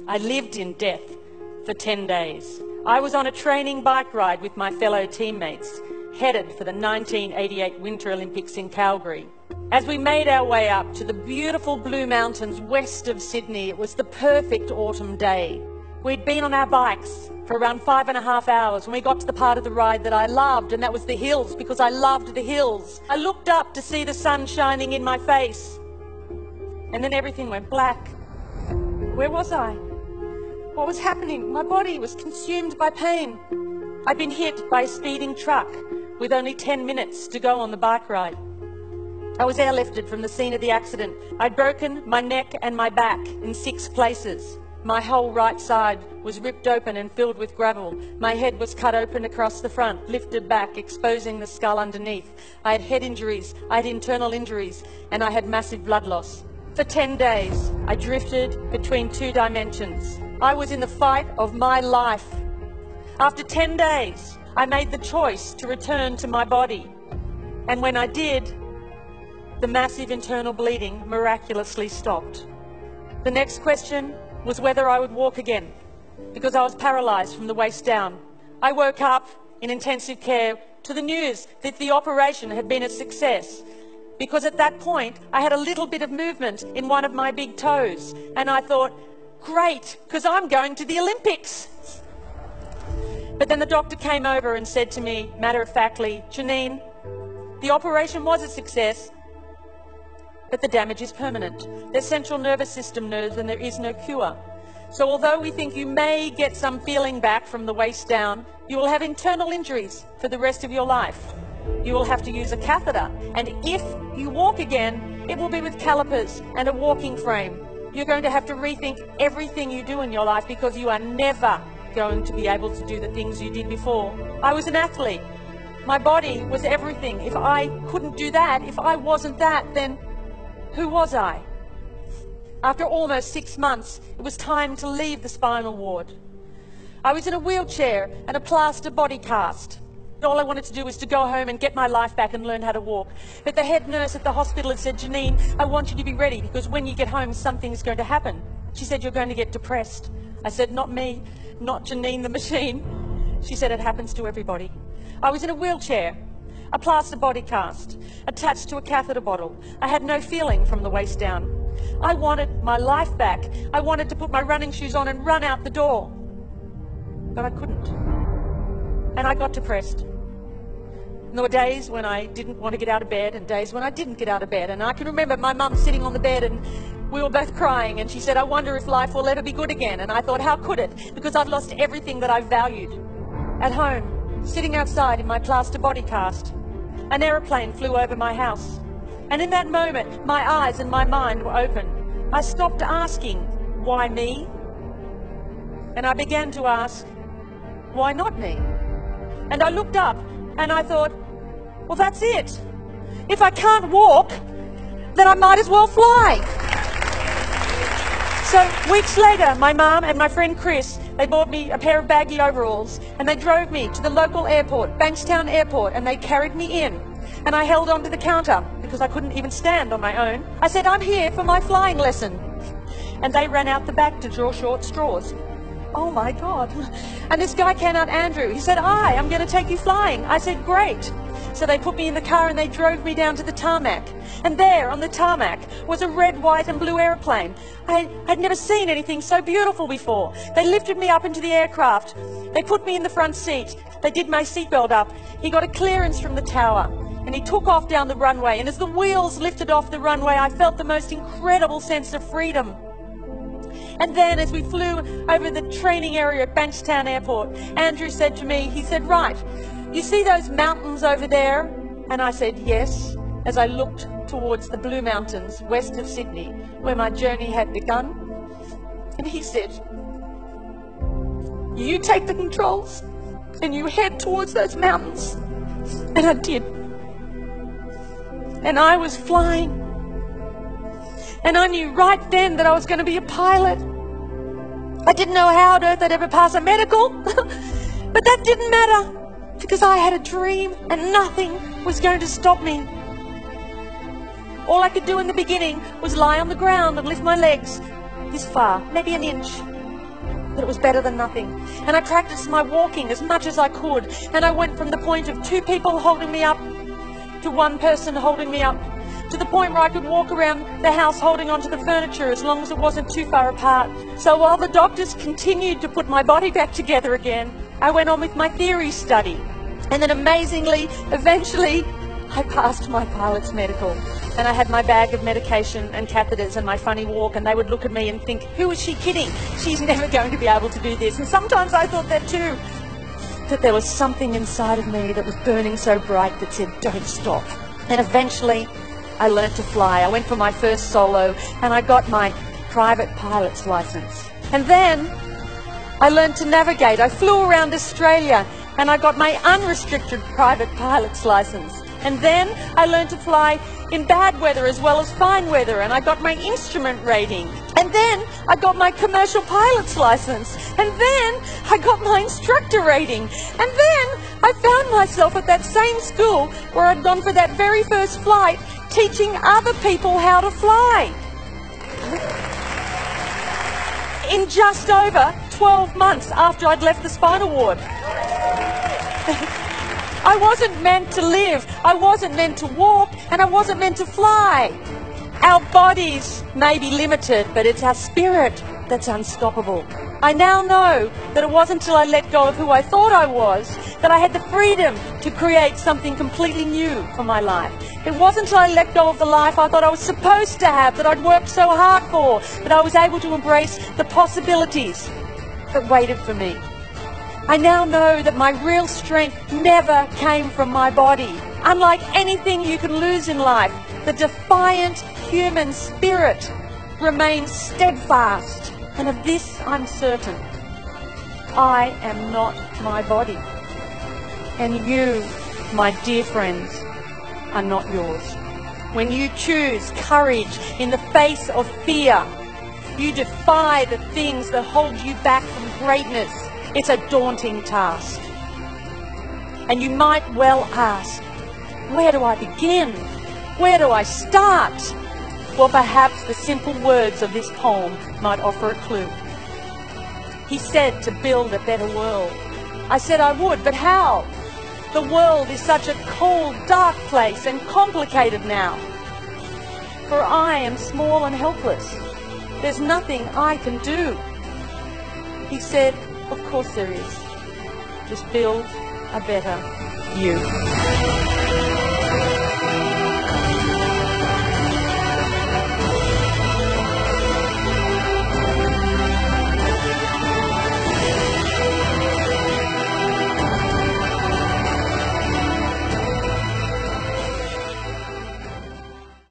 I lived in death for 10 days. I was on a training bike ride with my fellow teammates, headed for the 1988 Winter Olympics in Calgary. As we made our way up to the beautiful Blue Mountains west of Sydney, it was the perfect autumn day. We'd been on our bikes for around 5.5 hours when we got to the part of the ride that I loved, and that was the hills, because I loved the hills. I looked up to see the sun shining in my face, and then everything went black. Where was I? What was happening? My body was consumed by pain. I'd been hit by a speeding truck with only 10 minutes to go on the bike ride. I was airlifted from the scene of the accident. I'd broken my neck and my back in 6 places. My whole right side was ripped open and filled with gravel. My head was cut open across the front, lifted back, exposing the skull underneath. I had head injuries, I had internal injuries, and I had massive blood loss. For 10 days, I drifted between 2 dimensions. I was in the fight of my life. After 10 days, I made the choice to return to my body. And when I did, the massive internal bleeding miraculously stopped. The next question was whether I would walk again, because I was paralyzed from the waist down. I woke up in intensive care to the news that the operation had been a success, because at that point I had a little bit of movement in one of my big toes, and I thought, great, because I'm going to the Olympics. But then the doctor came over and said to me, matter-of-factly, Janine, the operation was a success, but the damage is permanent. There's central nervous system nerves and there is no cure. So although we think you may get some feeling back from the waist down, you will have internal injuries for the rest of your life. You will have to use a catheter, and if you walk again, it will be with calipers and a walking frame. You're going to have to rethink everything you do in your life, because you are never going to be able to do the things you did before. I was an athlete. My body was everything. If I couldn't do that, if I wasn't that, then who was I? After almost 6 months, it was time to leave the spinal ward. I was in a wheelchair and a plaster body cast. All I wanted to do was to go home and get my life back and learn how to walk. But the head nurse at the hospital had said, Janine, I want you to be ready, because when you get home, something's going to happen. She said, you're going to get depressed. I said, not me, not Janine the machine. She said, it happens to everybody. I was in a wheelchair, a plaster body cast, attached to a catheter bottle. I had no feeling from the waist down. I wanted my life back. I wanted to put my running shoes on and run out the door. But I couldn't. And I got depressed. And there were days when I didn't want to get out of bed and days when I didn't get out of bed. And I can remember my mum sitting on the bed and we were both crying, and she said, I wonder if life will ever be good again. And I thought, how could it? Because I've lost everything that I valued. At home, sitting outside in my plaster body cast, an aeroplane flew over my house. And in that moment, my eyes and my mind were open. I stopped asking, why me? And I began to ask, why not me? And I looked up and I thought, well, that's it. If I can't walk, then I might as well fly. So weeks later, my mum and my friend Chris, they bought me a pair of baggy overalls and they drove me to the local airport, Bankstown Airport, and they carried me in. And I held onto the counter because I couldn't even stand on my own. I said, I'm here for my flying lesson. And they ran out the back to draw short straws. Oh my God. And this guy came out, Andrew. He said, hi, I'm going to take you flying. I said, great. So they put me in the car and they drove me down to the tarmac. And there on the tarmac was a red, white and blue airplane. I'd never seen anything so beautiful before. They lifted me up into the aircraft. They put me in the front seat. They did my seatbelt up. He got a clearance from the tower and he took off down the runway. And as the wheels lifted off the runway, I felt the most incredible sense of freedom. And then as we flew over the training area at Bankstown Airport, Andrew said to me, he said, right, you see those mountains over there? And I said, yes, as I looked towards the Blue Mountains west of Sydney, where my journey had begun. And he said, you take the controls and you head towards those mountains. And I did. And I was flying. And I knew right then that I was going to be a pilot. I didn't know how on earth I'd ever pass a medical, but that didn't matter because I had a dream and nothing was going to stop me. All I could do in the beginning was lie on the ground and lift my legs. this far, maybe an inch. But it was better than nothing. And I practiced my walking as much as I could. And I went from the point of 2 people holding me up to 1 person holding me up, to the point where I could walk around the house holding onto the furniture as long as it wasn't too far apart. So while the doctors continued to put my body back together again, I went on with my theory study. And then amazingly, eventually, I passed my pilot's medical. And I had my bag of medication and catheters and my funny walk, and they would look at me and think, who is she kidding? She's never going to be able to do this. And sometimes I thought that too. That there was something inside of me that was burning so bright that said, don't stop. And eventually, I learned to fly. I went for my first solo, and I got my private pilot's license. And then I learned to navigate. I flew around Australia, and I got my unrestricted private pilot's license. And then I learned to fly in bad weather as well as fine weather, and I got my instrument rating. And then I got my commercial pilot's license. And then I got my instructor rating. And then I found myself at that same school where I'd gone for that very first flight, teaching other people how to fly. In just over 12 months after I'd left the spinal ward. I wasn't meant to live, I wasn't meant to walk, and I wasn't meant to fly. Our bodies may be limited, but it's our spirit that's unstoppable. I now know that it wasn't until I let go of who I thought I was that I had the freedom to create something completely new for my life. It wasn't until I let go of the life I thought I was supposed to have, that I'd worked so hard for, that I was able to embrace the possibilities that waited for me. I now know that my real strength never came from my body. Unlike anything you can lose in life, the defiant human spirit remains steadfast. And of this I'm certain. I am not my body. And you, my dear friends, are not yours. When you choose courage in the face of fear, you defy the things that hold you back from greatness. It's a daunting task. And you might well ask, where do I begin? Where do I start? Well, perhaps the simple words of this poem might offer a clue. He said to build a better world. I said I would, but how? The world is such a cold, dark place and complicated now. For I am small and helpless. There's nothing I can do. He said, of course there is. Just build a better you.